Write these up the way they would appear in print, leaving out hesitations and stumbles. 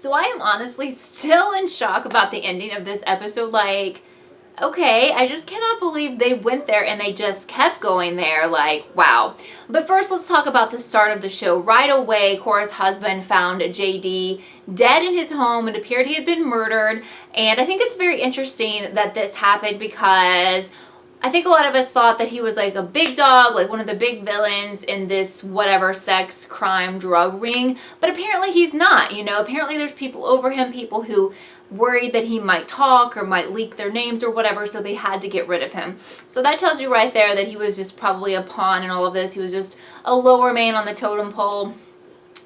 So I am honestly still in shock about the ending of this episode. Like, okay, I just cannot believe they went there and they just kept going there. Like, wow. But first, let's talk about the start of the show. Right away, Cora's husband found JD dead in his home. It appeared he had been murdered. And I think it's very interesting that this happened because I think a lot of us thought that he was like a big dog, like one of the big villains in this whatever sex, crime, drug ring. But apparently he's not, you know. Apparently there's people over him, people who worried that he might talk or might leak their names or whatever, so they had to get rid of him. So that tells you right there that he was just probably a pawn in all of this. He was just a lower man on the totem pole.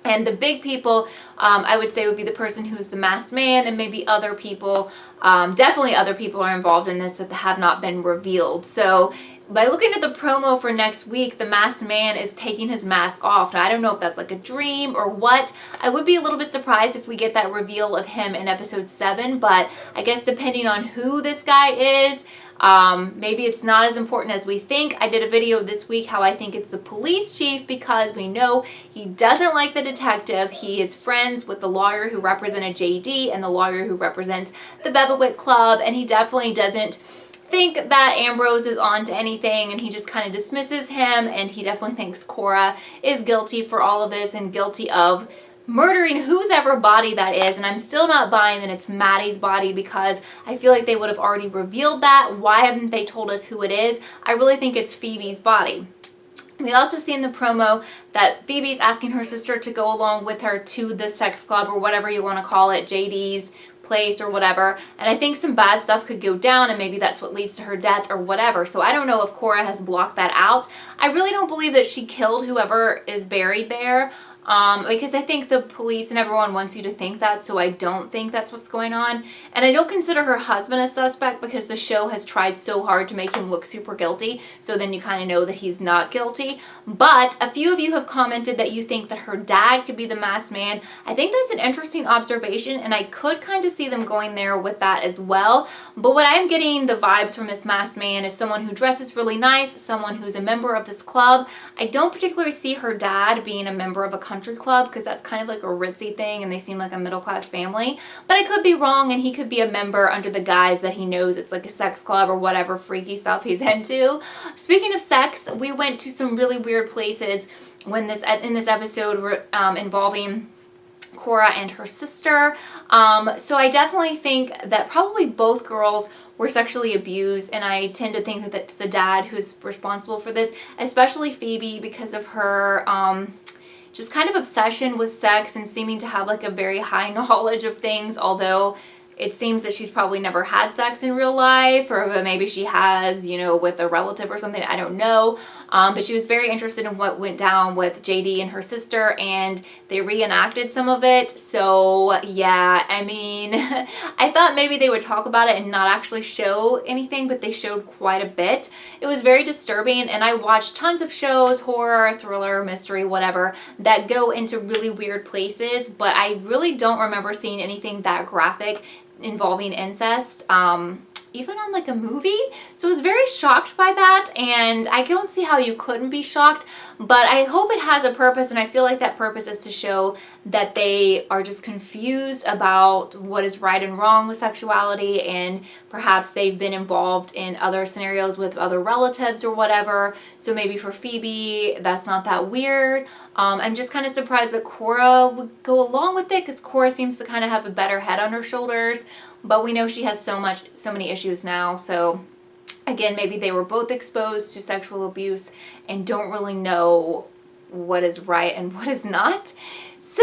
And the big people, I would say, would be the person who is the masked man, and maybe other people. Definitely other people are involved in this that have not been revealed. So by looking at the promo for next week, the masked man is taking his mask off. Now, I don't know if that's like a dream or what. I would be a little bit surprised if we get that reveal of him in episode 7, but I guess depending on who this guy is, maybe it's not as important as we think. I did a video this week how I think it's the police chief because we know he doesn't like the detective. He is friends with the lawyer who represented JD and the lawyer who represents the Bevelwick Club, and he definitely doesn't think that Ambrose is on to anything, and he just kind of dismisses him, and he definitely thinks Cora is guilty for all of this and guilty of murdering whose ever body that is. And I'm still not buying that it's Maddie's body because I feel like they would have already revealed that. Why haven't they told us who it is? I really think it's Phoebe's body. We also see in the promo that Phoebe's asking her sister to go along with her to the sex club or whatever you want to call it, JD's place or whatever, and I think some bad stuff could go down, and maybe that's what leads to her death or whatever. So I don't know if Cora has blocked that out. I really don't believe that she killed whoever is buried there, because I think the police and everyone wants you to think that, so I don't think that's what's going on. And I don't consider her husband a suspect because the show has tried so hard to make him look super guilty, so then you kind of know that he's not guilty. But a few of you have commented that you think that her dad could be the masked man. I think that's an interesting observation, and I could kind of see them going there with that as well. But what I'm getting the vibes from this masked man is someone who dresses really nice, someone who's a member of this club. I don't particularly see her dad being a member of a country club because that's kind of like a ritzy thing and they seem like a middle-class family. But I could be wrong, and he could be a member under the guise that he knows it's like a sex club or whatever freaky stuff he's into. Speaking of sex, we went to some really weird places in this episode involving Cora and her sister. So I definitely think that probably both girls were sexually abused, and I tend to think that it's the dad who's responsible for this, especially Phoebe, because of her just kind of obsession with sex and seeming to have like a very high knowledge of things, although it seems that she's probably never had sex in real life, or maybe she has, you know, with a relative or something. I don't know. But she was very interested in what went down with JD and her sister, and they reenacted some of it. So yeah, I mean, I thought maybe they would talk about it and not actually show anything, but they showed quite a bit. It was very disturbing, and I watched tons of shows, horror, thriller, mystery, whatever, that go into really weird places, but I really don't remember seeing anything that graphic involving incest, even on like a movie. So I was very shocked by that, and I don't see how you couldn't be shocked, but I hope it has a purpose, and I feel like that purpose is to show that they are just confused about what is right and wrong with sexuality, and perhaps they've been involved in other scenarios with other relatives or whatever. So maybe for Phoebe, that's not that weird. I'm just kind of surprised that Cora would go along with it, because Cora seems to kind of have a better head on her shoulders, but we know she has so many issues now. So again, maybe they were both exposed to sexual abuse and don't really know what is right and what is not. So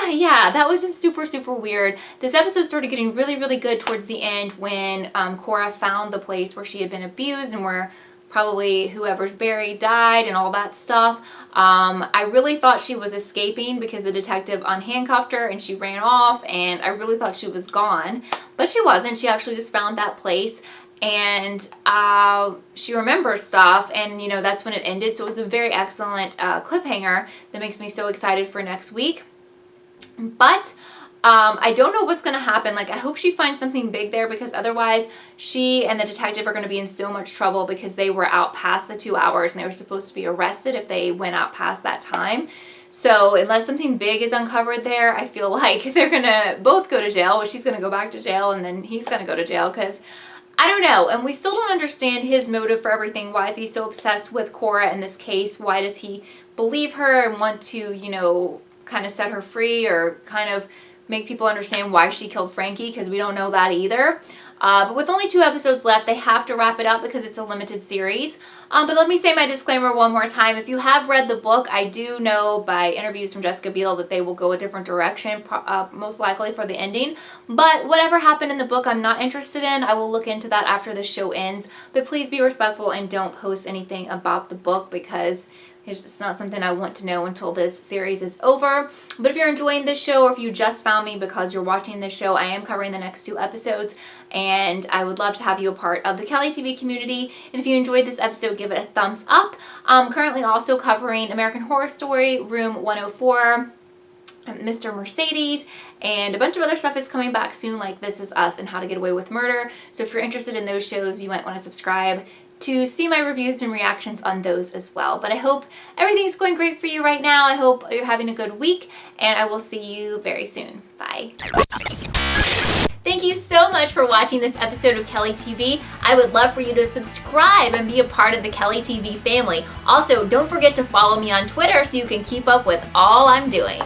yeah, that was just super, super weird. This episode started getting really, really good towards the end when Cora found the place where she had been abused and where probably whoever's buried died and all that stuff. I really thought she was escaping because the detective unhandcuffed her and she ran off, and I really thought she was gone, but she wasn't. She actually just found that place, and she remembers stuff, and you know, that's when it ended. So it was a very excellent cliffhanger that makes me so excited for next week. But I don't know what's going to happen. Like, I hope she finds something big there, because otherwise she and the detective are going to be in so much trouble, because they were out past the 2 hours and they were supposed to be arrested if they went out past that time. So unless something big is uncovered there, I feel like they're gonna both go to jail. Well, she's gonna go back to jail and then he's gonna go to jail because I don't know. And we still don't understand his motive for everything. Why is he so obsessed with Cora in this case? Why does he believe her and want to, you know, kind of set her free or kind of make people understand why she killed Frankie? Because we don't know that either. But with only 2 episodes left, they have to wrap it up because it's a limited series. But let me say my disclaimer one more time. If you have read the book, I do know by interviews from Jessica Biel that they will go a different direction, most likely for the ending. But whatever happened in the book, I'm not interested in. I will look into that after the show ends. But please be respectful and don't post anything about the book because it's just not something I want to know until this series is over. But if you're enjoying this show or if you just found me because you're watching this show, I am covering the next 2 episodes and I would love to have you a part of the Kelly TV community. And if you enjoyed this episode, give it a thumbs up. I'm currently also covering American Horror Story, Room 104, Mr. Mercedes, and a bunch of other stuff is coming back soon, like This Is Us and How to Get Away with Murder. So if you're interested in those shows, you might want to subscribe to see my reviews and reactions on those as well. But I hope everything's going great for you right now. I hope you're having a good week, and I will see you very soon. Bye. Thank you so much for watching this episode of Kelly TV. I would love for you to subscribe and be a part of the Kelly TV family. Also, don't forget to follow me on Twitter so you can keep up with all I'm doing.